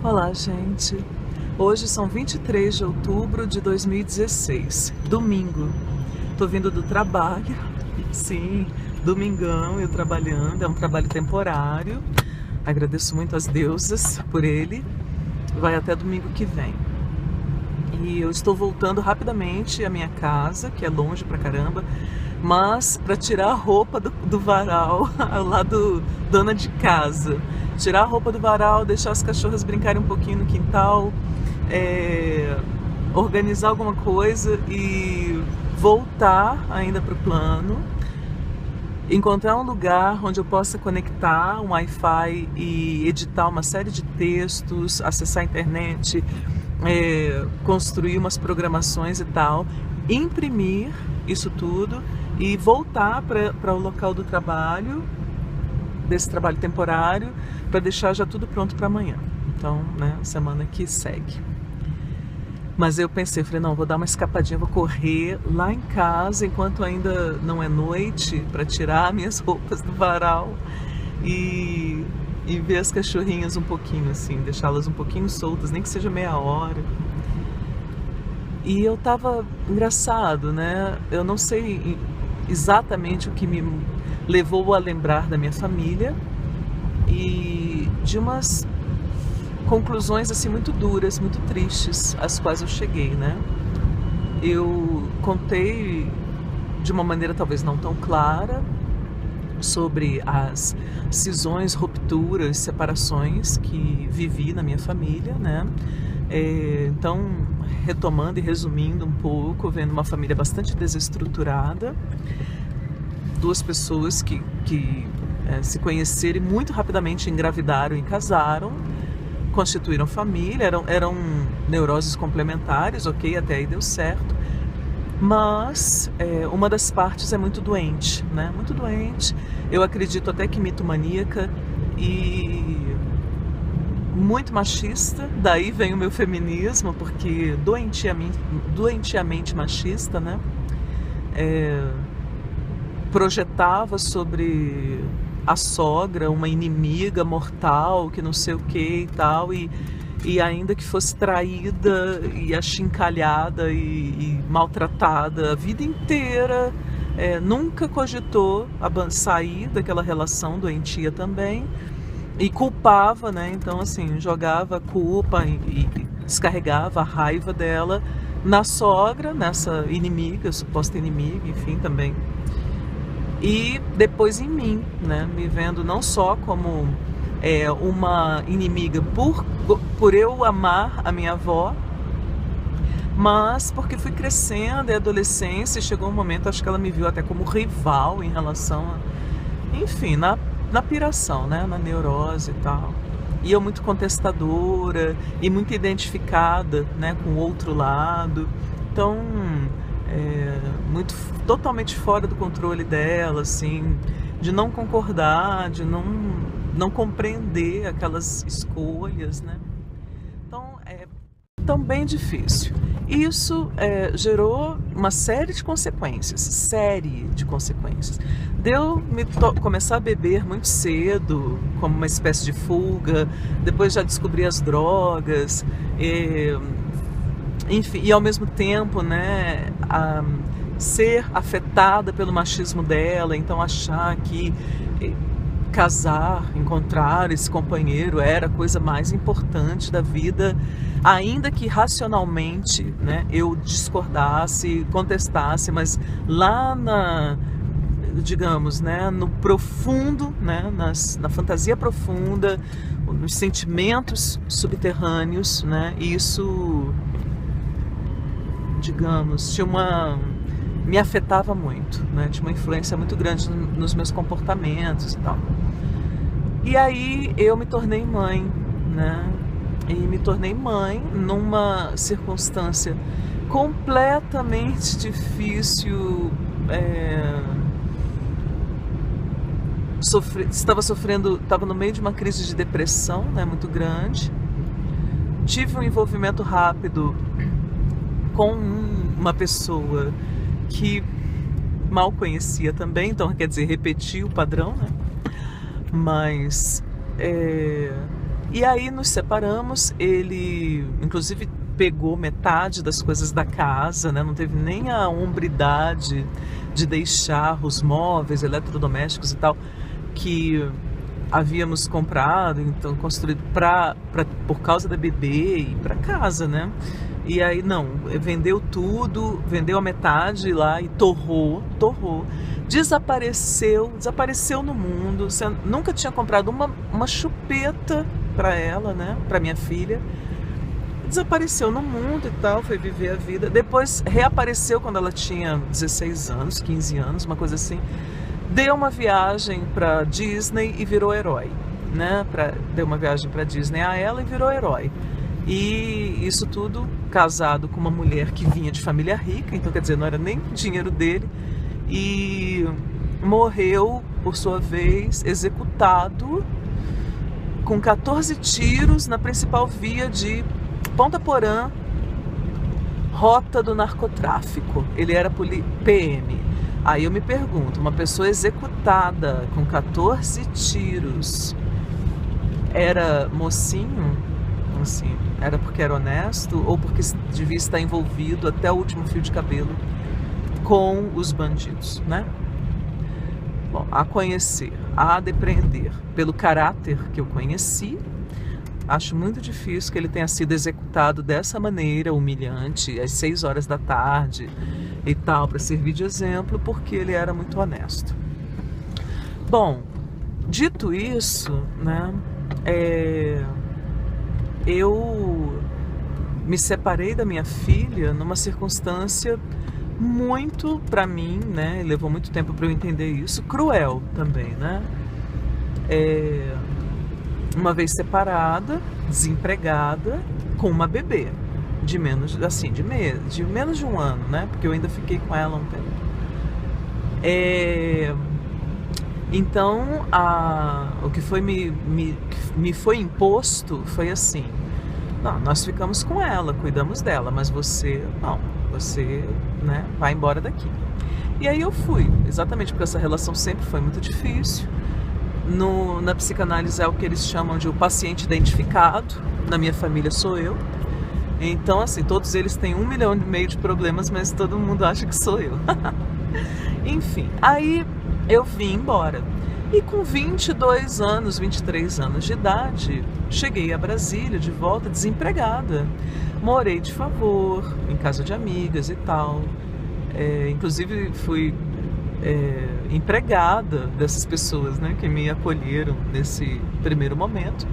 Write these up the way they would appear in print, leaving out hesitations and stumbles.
Olá, gente. Hoje são 23 de outubro de 2016, domingo. Tô vindo do trabalho, sim, domingão, eu trabalhando, é um trabalho temporário. Agradeço muito às deusas por ele. Vai até domingo que vem. E eu estou voltando rapidamente à minha casa, que é longe pra caramba, mas para tirar a roupa do varal lá do dona de casa. Tirar a roupa do varal, deixar as cachorras brincarem um pouquinho no quintal, organizar alguma coisa e voltar ainda para o plano. Encontrar um lugar onde eu possa conectar um Wi-Fi e editar uma série de textos, acessar a internet, construir umas programações e tal, imprimir isso tudo e voltar para o local do trabalho, desse trabalho temporário, para deixar já tudo pronto para amanhã. Então, né, semana que segue. Mas eu pensei, falei, não, vou dar uma escapadinha, vou correr lá em casa enquanto ainda não é noite, para tirar minhas roupas do varal e ver as cachorrinhas um pouquinho assim, deixá-las um pouquinho soltas, nem que seja meia hora. E eu tava engraçado, né? Eu não sei exatamente o que me levou a lembrar da minha família e de umas conclusões assim muito duras, muito tristes, às quais eu cheguei, né? Eu contei de uma maneira talvez não tão clara sobre as cisões, rupturas, separações que vivi na minha família, né? Então, retomando e resumindo um pouco, vendo uma família bastante desestruturada, duas pessoas que se conheceram e muito rapidamente engravidaram e casaram, constituíram família, eram neuroses complementares, ok, até aí deu certo, mas uma das partes é muito doente, né? Muito doente, eu acredito até que mitomaníaca e muito machista, daí vem o meu feminismo, porque doentiamente machista, né? Projetava sobre a sogra uma inimiga mortal, que não sei o que e tal, e ainda que fosse traída e achincalhada e maltratada a vida inteira, nunca cogitou sair daquela relação doentia também, e culpava, né? Então assim, jogava a culpa e descarregava a raiva dela na sogra, nessa inimiga, suposta inimiga, enfim, também. E depois em mim, né? Me vendo não só como uma inimiga por eu amar a minha avó, mas porque fui crescendo e adolescência, e chegou um momento, acho que ela me viu até como rival em relação a, enfim, na piração, né? Na neurose e tal. E eu muito contestadora e muito identificada, né, com o outro lado. Então, totalmente fora do controle dela, assim, de não concordar, de não compreender aquelas escolhas, né? Então bem difícil. Isso gerou uma série de consequências, de eu começar a beber muito cedo, como uma espécie de fuga, depois já descobri as drogas, enfim, e ao mesmo tempo, né, ser afetada pelo machismo dela, então achar que casar, encontrar esse companheiro era a coisa mais importante da vida, ainda que racionalmente, né, eu discordasse, contestasse, mas lá digamos, né, no profundo, né, na fantasia profunda, nos sentimentos subterrâneos, né, isso, digamos, me afetava muito, né? Tinha uma influência muito grande nos meus comportamentos e tal. E aí eu me tornei mãe, né? E me tornei mãe numa circunstância completamente difícil. Estava no meio de uma crise de depressão, né, muito grande. Tive um envolvimento rápido com uma pessoa que mal conhecia também, então quer dizer, repetir o padrão, né? Mas E aí nos separamos, ele inclusive pegou metade das coisas da casa, né? Não teve nem a hombridade de deixar os móveis, eletrodomésticos e tal, que havíamos comprado, então construído por causa da bebê e para casa, né? E aí não, vendeu tudo, vendeu a metade lá e torrou, desapareceu no mundo. Você nunca tinha comprado uma chupeta para ela, né? Para minha filha. Desapareceu no mundo e tal, foi viver a vida. Depois reapareceu quando ela tinha 16 anos, 15 anos, uma coisa assim. Deu uma viagem para Disney e virou herói, né? Deu uma viagem para Disney a ela e virou herói. E isso tudo casado com uma mulher que vinha de família rica, então quer dizer, não era nem dinheiro dele. E morreu, por sua vez, executado com 14 tiros na principal via de Ponta Porã, rota do narcotráfico. Ele era PM. Aí eu me pergunto, uma pessoa executada com 14 tiros era mocinho? Assim, era porque era honesto ou porque devia estar envolvido até o último fio de cabelo com os bandidos, né? Bom, a conhecer, a depreender pelo caráter que eu conheci, acho muito difícil que ele tenha sido executado dessa maneira humilhante, às 6 horas da tarde e tal, para servir de exemplo, porque ele era muito honesto. Bom, dito isso, né, eu me separei da minha filha numa circunstância muito, para mim, né, levou muito tempo para eu entender isso, cruel também, né? Uma vez separada, desempregada, com uma bebê de menos, assim, de menos de um ano, né? Porque eu ainda fiquei com ela um tempo. Então, o que foi me foi imposto foi assim: não, nós ficamos com ela, cuidamos dela, mas você, não, você, né, vai embora daqui. E aí eu fui, exatamente porque essa relação sempre foi muito difícil. Na psicanálise é o que eles chamam de o paciente identificado. Na minha família sou eu. Então, assim, todos eles têm 1,5 milhão de problemas, mas todo mundo acha que sou eu. Enfim, aí eu vim embora. E com 22 anos, 23 anos de idade, cheguei a Brasília de volta desempregada. Morei de favor, em casa de amigas e tal. Inclusive fui empregada dessas pessoas, né, que me acolheram nesse primeiro momento.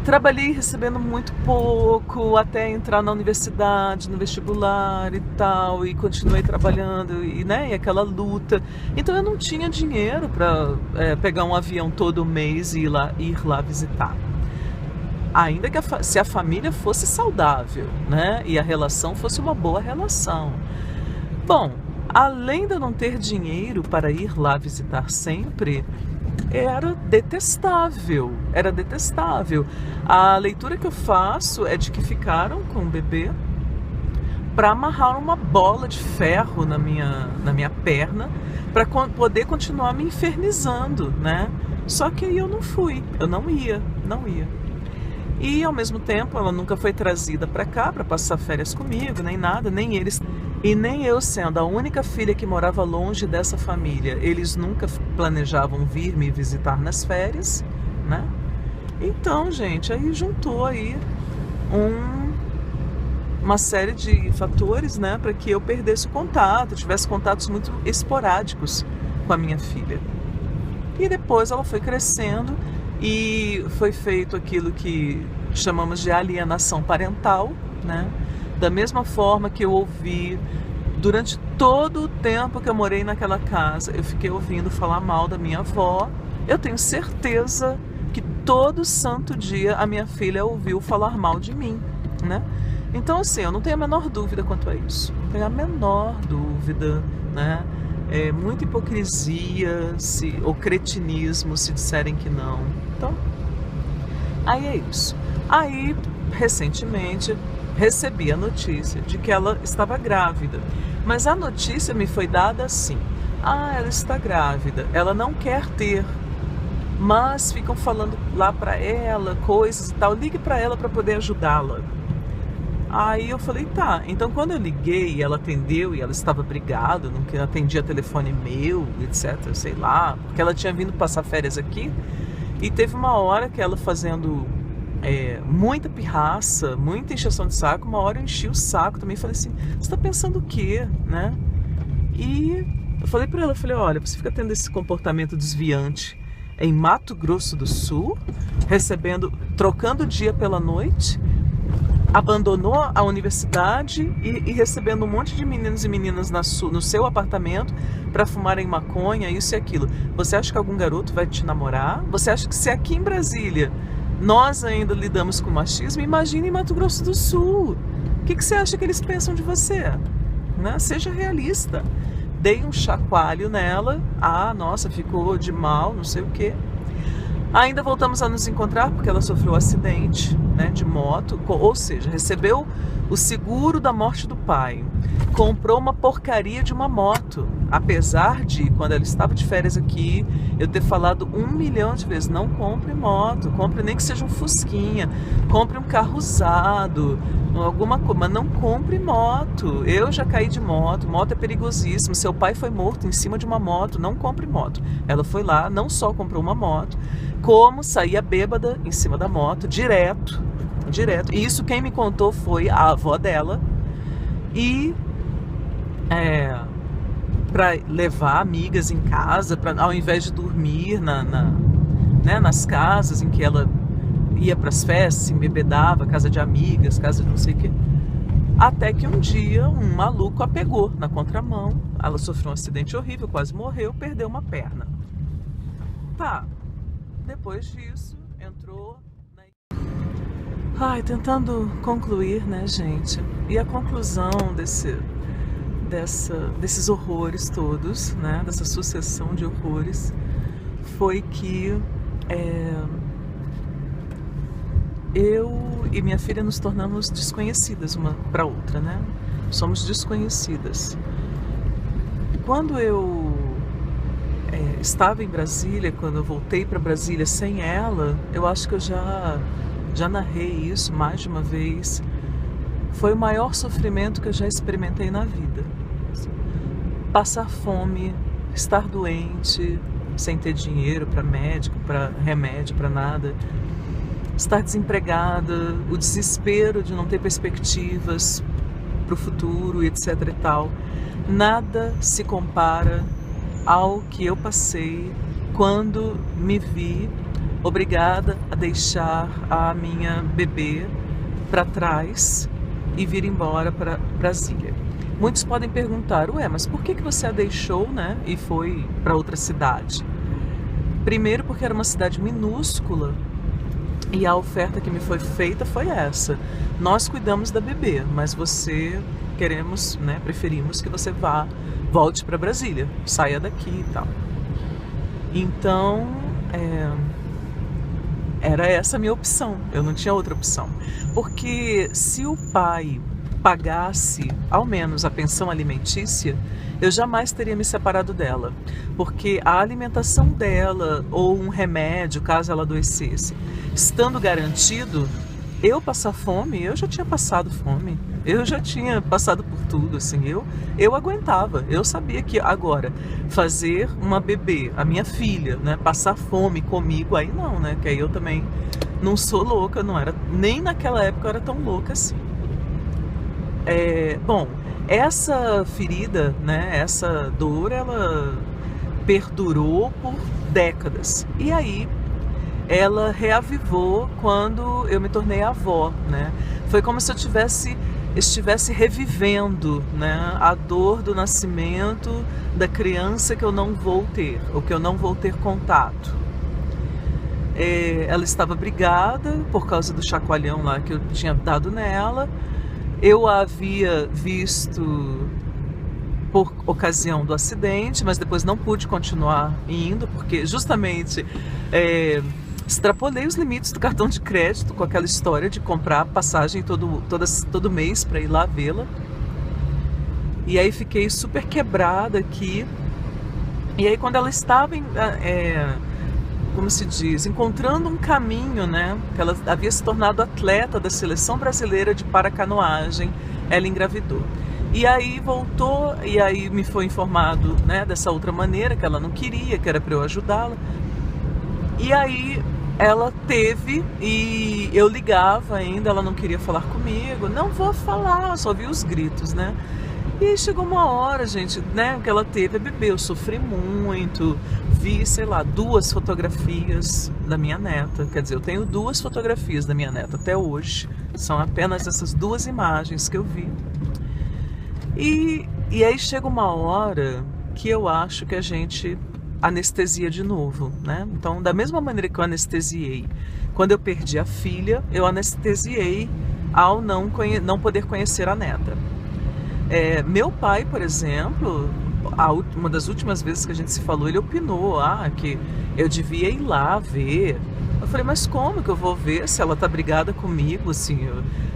Trabalhei recebendo muito pouco até entrar na universidade, no vestibular e tal, e continuei trabalhando, e, né, e aquela luta. Então eu não tinha dinheiro para pegar um avião todo mês e ir lá visitar. Ainda que se a família fosse saudável, né, e a relação fosse uma boa relação. Bom, além de eu não ter dinheiro para ir lá visitar sempre, era detestável. A leitura que eu faço é de que ficaram com o bebê para amarrar uma bola de ferro na minha perna para poder continuar me infernizando, né? Só que aí eu não fui, eu não ia. E ao mesmo tempo ela nunca foi trazida para cá para passar férias comigo, nem nada, nem eles. E nem eu, sendo a única filha que morava longe dessa família, eles nunca planejavam vir me visitar nas férias, né? Então, gente, aí juntou aí uma série de fatores, né, para que eu perdesse o contato, tivesse contatos muito esporádicos com a minha filha. E depois ela foi crescendo e foi feito aquilo que chamamos de alienação parental, né? Da mesma forma que eu ouvi durante todo o tempo que eu morei naquela casa, eu fiquei ouvindo falar mal da minha avó. Eu tenho certeza que todo santo dia a minha filha ouviu falar mal de mim, né? Então, assim, eu não tenho a menor dúvida quanto a isso. Não tenho a menor dúvida, né? É muita hipocrisia ou cretinismo se disserem que não. Então, aí é isso. Aí, recentemente, recebi a notícia de que ela estava grávida. Mas a notícia me foi dada assim: ela está grávida, ela não quer ter mas ficam falando lá pra ela coisas e tal, ligue pra ela pra poder ajudá-la. Aí eu falei, tá. Então quando eu liguei, ela atendeu e ela estava brigada, não atendia telefone meu, etc, sei lá, porque ela tinha vindo passar férias aqui e teve uma hora que ela fazendo muita pirraça, muita encheção de saco, uma hora eu enchi o saco também, falei assim, você tá pensando o quê, né? E eu falei pra ela, falei, olha, você fica tendo esse comportamento desviante em Mato Grosso do Sul, trocando o dia pela noite, abandonou a universidade e recebendo um monte de meninos e meninas no seu apartamento para fumarem maconha, isso e aquilo. Você acha que algum garoto vai te namorar? Você acha que se aqui em Brasília nós ainda lidamos com machismo, imagine em Mato Grosso do Sul. O que você acha que eles pensam de você? Né? Seja realista. Dei um chacoalho nela, nossa, ficou de mal, não sei o quê. Ainda voltamos a nos encontrar porque ela sofreu um acidente, né, de moto, ou seja, recebeu o seguro da morte do pai, comprou uma porcaria de uma moto, apesar de, quando ela estava de férias aqui, eu ter falado 1 milhão de vezes, não compre moto, compre nem que seja um fusquinha, compre um carro usado, alguma coisa, mas não compre moto. Eu já caí de moto é perigosíssimo, seu pai foi morto em cima de uma moto, não compre moto. Ela foi lá, não só comprou uma moto, como saía bêbada em cima da moto, direto. E isso quem me contou foi a avó dela. E para levar amigas em casa, ao invés de dormir nas casas em que ela ia para as festas, se embebedava, casa de amigas, casa de não sei o quê. Até que um dia um maluco a pegou na contramão, ela sofreu um acidente horrível, quase morreu, perdeu uma perna. Tá, depois disso entrou... tentando concluir, né, gente? E a conclusão desses horrores todos, né, dessa sucessão de horrores, foi que eu e minha filha nos tornamos desconhecidas uma para outra, né? Somos desconhecidas. Quando eu estava em Brasília, quando eu voltei para Brasília sem ela, eu acho que eu já narrei isso mais de uma vez. Foi o maior sofrimento que eu já experimentei na vida. Passar fome, estar doente, sem ter dinheiro para médico, para remédio, para nada. Estar desempregada, o desespero de não ter perspectivas para o futuro, etc e tal. Nada se compara ao que eu passei quando me vi obrigada a deixar a minha bebê para trás e vir embora para Brasília. Muitos podem perguntar, mas por que você a deixou, né, e foi para outra cidade? Primeiro porque era uma cidade minúscula e a oferta que me foi feita foi essa. Nós cuidamos da bebê, mas preferimos que você volte para Brasília, saia daqui e tal. Então, era essa a minha opção, eu não tinha outra opção. Porque se o pai pagasse ao menos a pensão alimentícia, eu jamais teria me separado dela. Porque a alimentação dela, ou um remédio, caso ela adoecesse, estando garantido, eu passar fome, eu já tinha passado fome. Eu já tinha passado por tudo, assim, eu aguentava. Eu sabia que agora, fazer uma bebê, a minha filha, né, passar fome comigo, aí não, né, que aí eu também não sou louca, não era, nem naquela época eu era tão louca assim. Bom, essa ferida, né, essa dor, ela perdurou por décadas. E aí, ela reavivou quando eu me tornei avó, né? Foi como se eu estivesse revivendo, né, a dor do nascimento da criança que eu não vou ter, ou que eu não vou ter contato. Ela estava brigada por causa do chacoalhão lá que eu tinha dado nela. Eu a havia visto por ocasião do acidente, mas depois não pude continuar indo, porque justamente extrapolei os limites do cartão de crédito com aquela história de comprar passagem todo mês para ir lá vê-la. E aí fiquei super quebrada aqui. E aí quando ela estava como se diz, encontrando um caminho, né? Que ela havia se tornado atleta da seleção brasileira de paracanoagem, ela engravidou. E aí voltou, e aí me foi informado, né, dessa outra maneira, que ela não queria, que era para eu ajudá-la. E aí ela teve, e eu ligava ainda, ela não queria falar comigo. Não vou falar, só vi os gritos, né? E aí chegou uma hora, gente, né, que ela teve a bebê. Eu sofri muito, vi, sei lá, 2 fotografias da minha neta. Quer dizer, eu tenho 2 fotografias da minha neta até hoje. São apenas essas 2 imagens que eu vi. E aí chega uma hora que eu acho que a gente anestesia de novo, né? Então, da mesma maneira que eu anestesiei quando eu perdi a filha, eu anestesiei ao não poder conhecer a neta. Meu pai, por exemplo, uma das últimas vezes que a gente se falou, ele opinou que eu devia ir lá ver. Eu falei, mas como que eu vou ver se ela tá brigada comigo, assim?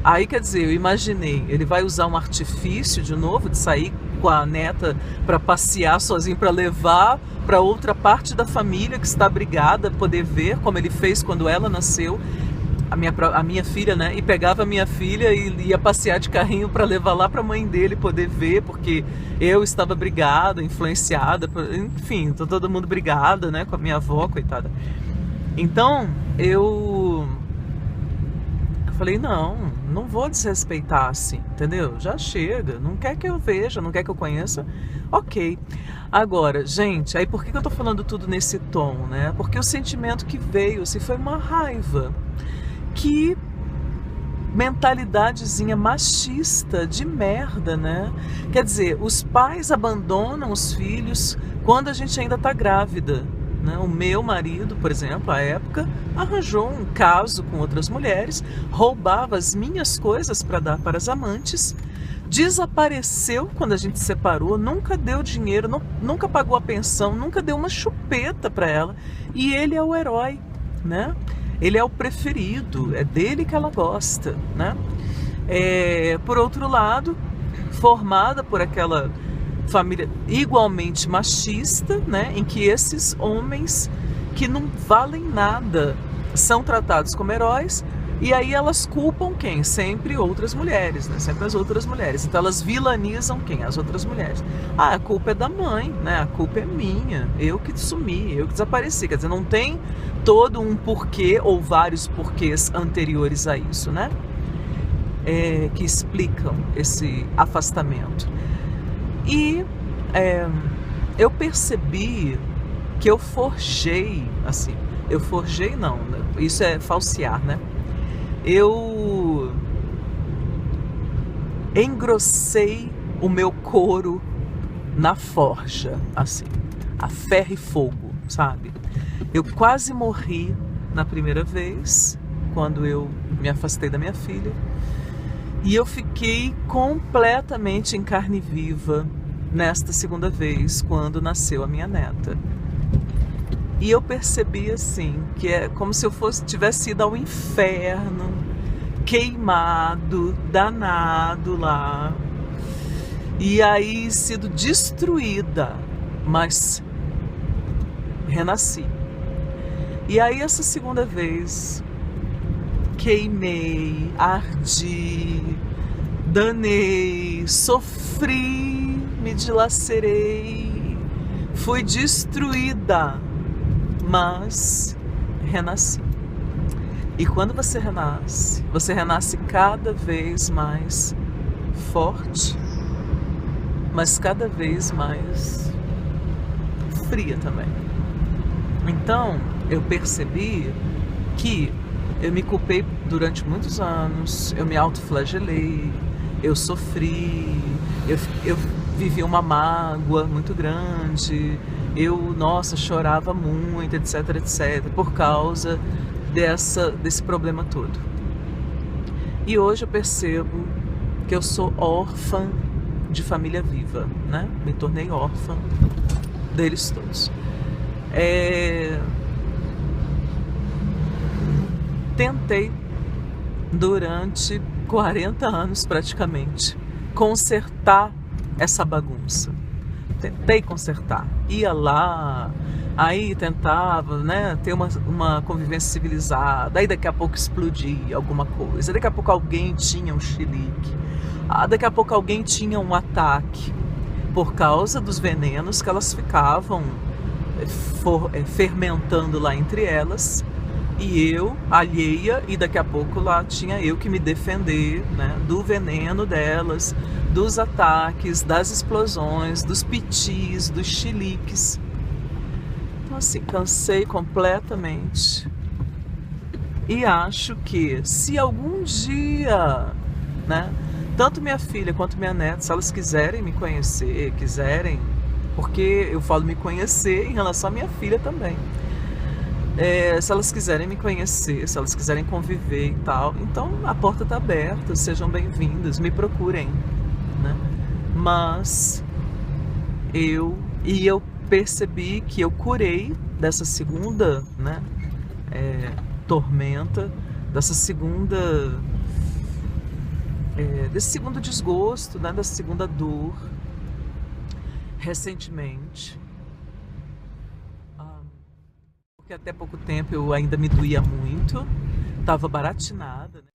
Aí, quer dizer, eu imaginei, ele vai usar um artifício de novo, de sair com a neta para passear sozinho, para levar para outra parte da família que está brigada, poder ver, como ele fez quando ela nasceu, a minha filha, né? E pegava a minha filha e ia passear de carrinho para levar lá para a mãe dele poder ver, porque eu estava brigada, influenciada, enfim, todo mundo brigada, né? Com a minha avó, coitada. Então, eu falei, não vou desrespeitar assim, entendeu? Já chega, não quer que eu veja, não quer que eu conheça, ok. Agora, gente, aí por que eu tô falando tudo nesse tom, né? Porque o sentimento que veio, assim, foi uma raiva. Que mentalidadezinha machista de merda, né? Quer dizer, os pais abandonam os filhos quando a gente ainda tá grávida, né? O meu marido, por exemplo, à época, arranjou um caso com outras mulheres, roubava as minhas coisas para dar para as amantes, desapareceu quando a gente se separou, nunca deu dinheiro, nunca pagou a pensão, nunca deu uma chupeta para ela, e ele é o herói, né? Ele é o preferido, é dele que ela gosta, né? Por outro lado, formada por aquela família igualmente machista, né? Em que esses homens que não valem nada são tratados como heróis, e aí elas culpam quem? Sempre outras mulheres, né? Sempre as outras mulheres. Então elas vilanizam quem? As outras mulheres. A culpa é da mãe, né? A culpa é minha. Eu que sumi, eu que desapareci. Quer dizer, não tem todo um porquê ou vários porquês anteriores a isso, né? Que explicam esse afastamento. E eu percebi que eu forjei, assim, não, isso é falsear, né? Eu engrossei o meu couro na forja, assim, a ferro e fogo, sabe? Eu quase morri na primeira vez, quando eu me afastei da minha filha, e eu fiquei completamente em carne viva nesta segunda vez, quando nasceu a minha neta. E eu percebi, assim, que é como se eu tivesse ido ao inferno, queimado, danado lá, e aí sido destruída, mas renasci. E aí essa segunda vez, queimei, ardi, danei, sofri, me dilacerei, fui destruída, mas renasci. E quando você renasce cada vez mais forte, mas cada vez mais fria também. Então, eu percebi que eu me culpei durante muitos anos, eu me autoflagelei, eu sofri, eu vivi uma mágoa muito grande, eu, chorava muito, etc, etc, por causa desse problema todo. E hoje eu percebo que eu sou órfã de família viva, né? Me tornei órfã deles todos. Tentei durante 40 anos praticamente consertar essa bagunça. Tentei consertar. Ia lá, Aí tentava, né, ter uma convivência civilizada, aí daqui a pouco explodia alguma coisa, daqui a pouco alguém tinha um chilique, daqui a pouco alguém tinha um ataque, por causa dos venenos que elas ficavam fermentando lá entre elas, e eu, alheia, e daqui a pouco lá tinha eu que me defender, né, do veneno delas, dos ataques, das explosões, dos pitis, dos chiliques. Então assim, cansei completamente. E acho que se algum dia, né, tanto minha filha quanto minha neta, se elas quiserem me conhecer, porque eu falo me conhecer em relação à minha filha também. Se elas quiserem me conhecer, se elas quiserem conviver e tal, então a porta está aberta, sejam bem-vindas, me procurem, né? Mas eu percebi que eu curei dessa segunda, né, tormenta, desse segundo desgosto, né, dessa segunda dor, recentemente. Porque até pouco tempo eu ainda me doía muito, estava baratinada, né?